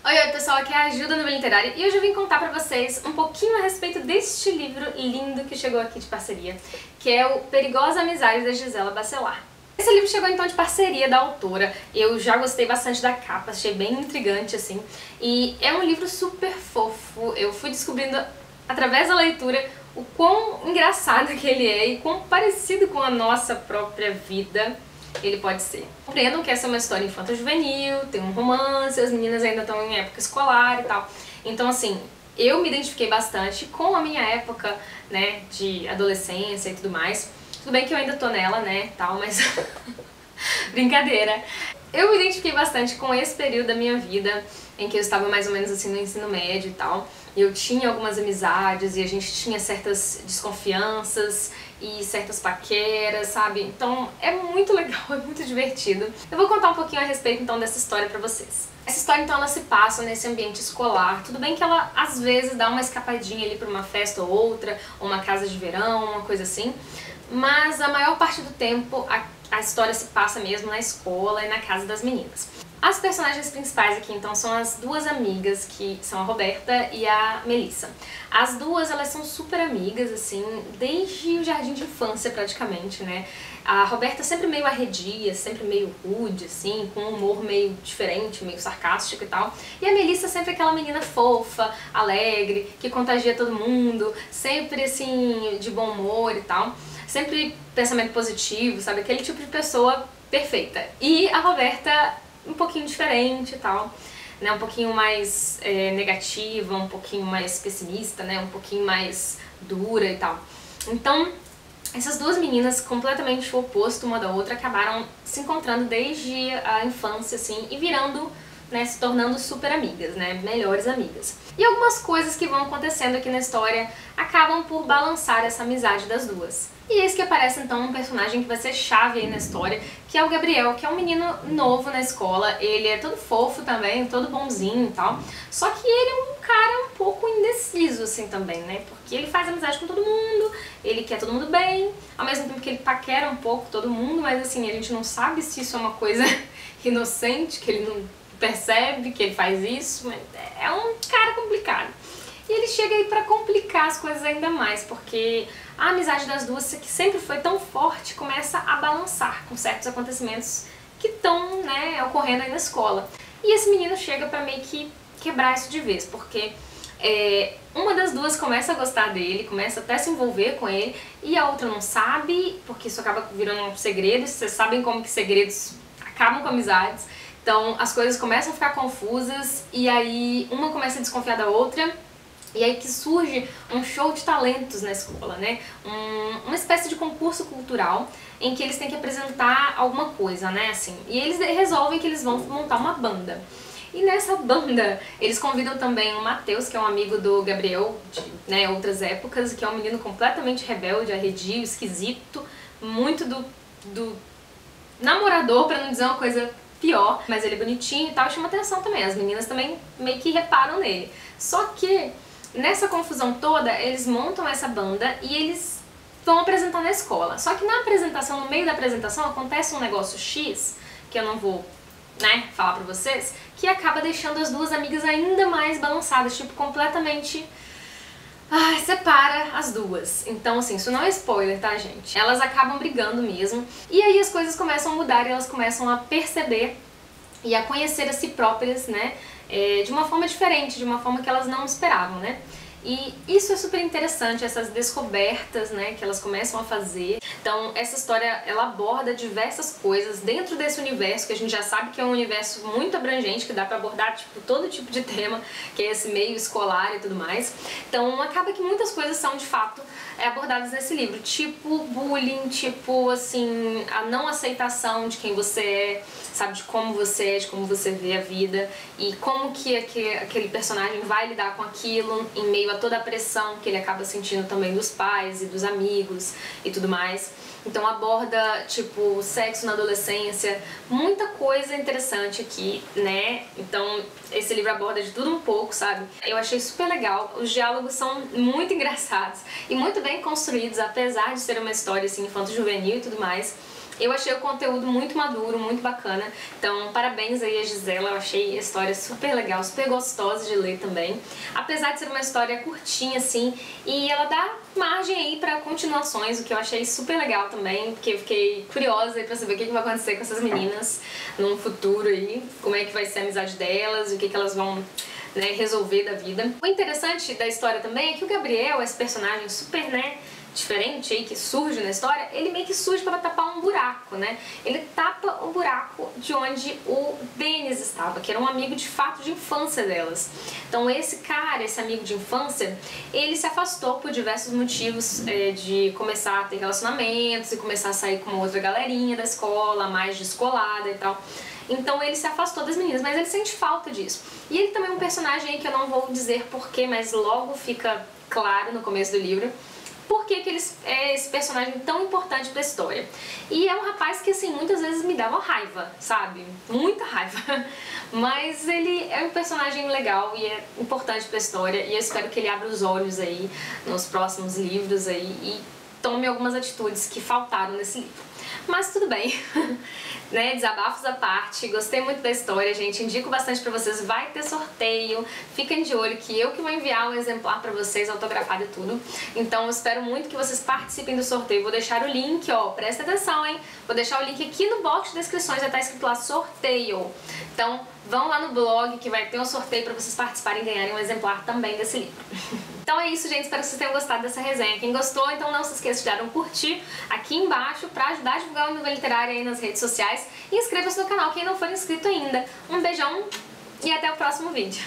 Oi pessoal, aqui é a Gil da Novela Literária e hoje eu vim contar pra vocês um pouquinho a respeito deste livro lindo que chegou aqui de parceria, que é o Perigosa Amizade da Gisela Bacelar. Esse livro chegou então de parceria da autora, eu já gostei bastante da capa, achei bem intrigante assim, e é um livro super fofo. Eu fui descobrindo através da leitura o quão engraçado que ele é e quão parecido com a nossa própria vida ele pode ser. Compreendam que essa é uma história infanto-juvenil, tem um romance, as meninas ainda estão em época escolar e tal. Então assim, eu me identifiquei bastante com a minha época, né, de adolescência e tudo mais. Tudo bem que eu ainda tô nela, né, tal, mas brincadeira. Eu me identifiquei bastante com esse período da minha vida em que eu estava mais ou menos assim no ensino médio e tal. E eu tinha algumas amizades e a gente tinha certas desconfianças e certas paqueras, sabe? Então é muito legal, é muito divertido. Eu vou contar um pouquinho a respeito então dessa história pra vocês. Essa história então ela se passa nesse ambiente escolar. Tudo bem que ela às vezes dá uma escapadinha ali pra uma festa ou outra, ou uma casa de verão, uma coisa assim. Mas a maior parte do tempo a história se passa mesmo na escola e na casa das meninas. As personagens principais aqui, então, são as duas amigas, que são a Roberta e a Melissa. As duas, elas são super amigas, assim, desde o jardim de infância, praticamente, né? A Roberta sempre meio arredia, sempre meio rude, assim, com um humor meio diferente, meio sarcástico e tal. E a Melissa sempre aquela menina fofa, alegre, que contagia todo mundo, sempre, assim, de bom humor e tal. Sempre pensamento positivo, sabe? Aquele tipo de pessoa perfeita. E a Roberta um pouquinho diferente e tal, né, um pouquinho mais negativa, um pouquinho mais pessimista, né, um pouquinho mais dura e tal. Então, essas duas meninas, completamente o oposto uma da outra, acabaram se encontrando desde a infância, assim, e virando, né, se tornando super amigas, né, melhores amigas. E algumas coisas que vão acontecendo aqui na história acabam por balançar essa amizade das duas. E eis que aparece então um personagem que vai ser chave aí na história, que é o Gabriel, que é um menino novo na escola. Ele é todo fofo também, todo bonzinho e tal, só que ele é um cara um pouco indeciso assim também, né, porque ele faz amizade com todo mundo, ele quer todo mundo bem, ao mesmo tempo que ele paquera um pouco todo mundo, mas assim, a gente não sabe se isso é uma coisa inocente, que ele não percebe que ele faz isso, mas é um cara complicado. E ele chega aí pra complicar as coisas ainda mais, porque a amizade das duas, que sempre foi tão forte, começa a balançar com certos acontecimentos que estão, né, ocorrendo aí na escola. E esse menino chega pra meio que quebrar isso de vez, porque uma das duas começa a gostar dele, começa até a se envolver com ele, e a outra não sabe, porque isso acaba virando um segredo. Vocês sabem como que segredos acabam com amizades. Então as coisas começam a ficar confusas, e aí uma começa a desconfiar da outra, e aí que surge um show de talentos na escola, né? Uma espécie de concurso cultural em que eles têm que apresentar alguma coisa, né? Assim, e eles resolvem que eles vão montar uma banda. E nessa banda eles convidam também o Matheus, que é um amigo do Gabriel de, né, outras épocas, que é um menino completamente rebelde, arredio, esquisito, muito do namorador, pra não dizer uma coisa pior, mas ele é bonitinho e tal, e chama atenção também. As meninas também meio que reparam nele. Só que nessa confusão toda, eles montam essa banda e eles vão apresentar na escola. Só que na apresentação, no meio da apresentação, acontece um negócio X, que eu não vou, né, falar pra vocês, que acaba deixando as duas amigas ainda mais balançadas, tipo, completamente separa as duas. Então, assim, isso não é spoiler, tá, gente? Elas acabam brigando mesmo, e aí as coisas começam a mudar e elas começam a perceber e a conhecer a si próprias, né, de uma forma diferente, de uma forma que elas não esperavam, né? E isso é super interessante, essas descobertas, né, que elas começam a fazer. Então essa história, ela aborda diversas coisas dentro desse universo, que a gente já sabe que é um universo muito abrangente, que dá pra abordar tipo, todo tipo de tema, que é esse meio escolar e tudo mais. Então acaba que muitas coisas são de fato abordadas nesse livro, tipo bullying, tipo assim, a não aceitação de quem você é, sabe, de como você é, de como você vê a vida, e como que aquele personagem vai lidar com aquilo em meio a toda a pressão que ele acaba sentindo também dos pais e dos amigos e tudo mais. Então aborda, tipo, sexo na adolescência, muita coisa interessante aqui, né? Então esse livro aborda de tudo um pouco, sabe? Eu achei super legal, os diálogos são muito engraçados e muito bem construídos, apesar de ser uma história assim, infanto-juvenil e tudo mais. Eu achei o conteúdo muito maduro, muito bacana, então parabéns aí a Gisela, eu achei a história super legal, super gostosa de ler também, apesar de ser uma história curtinha assim, e ela dá margem aí pra continuações, o que eu achei super legal também, porque eu fiquei curiosa aí pra saber o que vai acontecer com essas meninas num futuro aí, como é que vai ser a amizade delas, o que elas vão, né, resolver da vida. O interessante da história também é que o Gabriel, esse personagem super, né, diferente aí que surge na história, ele meio que surge para tapar um buraco, né? Ele tapa o buraco de onde o Denis estava, que era um amigo de fato de infância delas. Então esse cara, esse amigo de infância, ele se afastou por diversos motivos, de começar a ter relacionamentos e começar a sair com uma outra galerinha da escola, mais descolada e tal. Então ele se afastou das meninas, mas ele sente falta disso. E ele também é um personagem aí que eu não vou dizer porquê, mas logo fica claro no começo do livro por que ele é esse personagem tão importante pra história. E é um rapaz que, assim, muitas vezes me dava raiva, sabe? Muita raiva. Mas ele é um personagem legal e é importante pra história, e eu espero que ele abra os olhos aí nos próximos livros aí e tome algumas atitudes que faltaram nesse livro. Mas tudo bem, né, desabafos à parte, gostei muito da história, gente, indico bastante pra vocês, vai ter sorteio, fiquem de olho que eu que vou enviar um exemplar pra vocês, autografado e tudo, então eu espero muito que vocês participem do sorteio, vou deixar o link, ó, presta atenção, hein, vou deixar o link aqui no box de descrições, já tá escrito lá sorteio, então vão lá no blog que vai ter um sorteio pra vocês participarem e ganharem um exemplar também desse livro. Então é isso, gente, espero que vocês tenham gostado dessa resenha. Quem gostou, então não se esqueça de dar um curtir aqui embaixo pra ajudar a divulgar o Novela Literária aí nas redes sociais. E inscreva-se no canal quem não for inscrito ainda. Um beijão e até o próximo vídeo.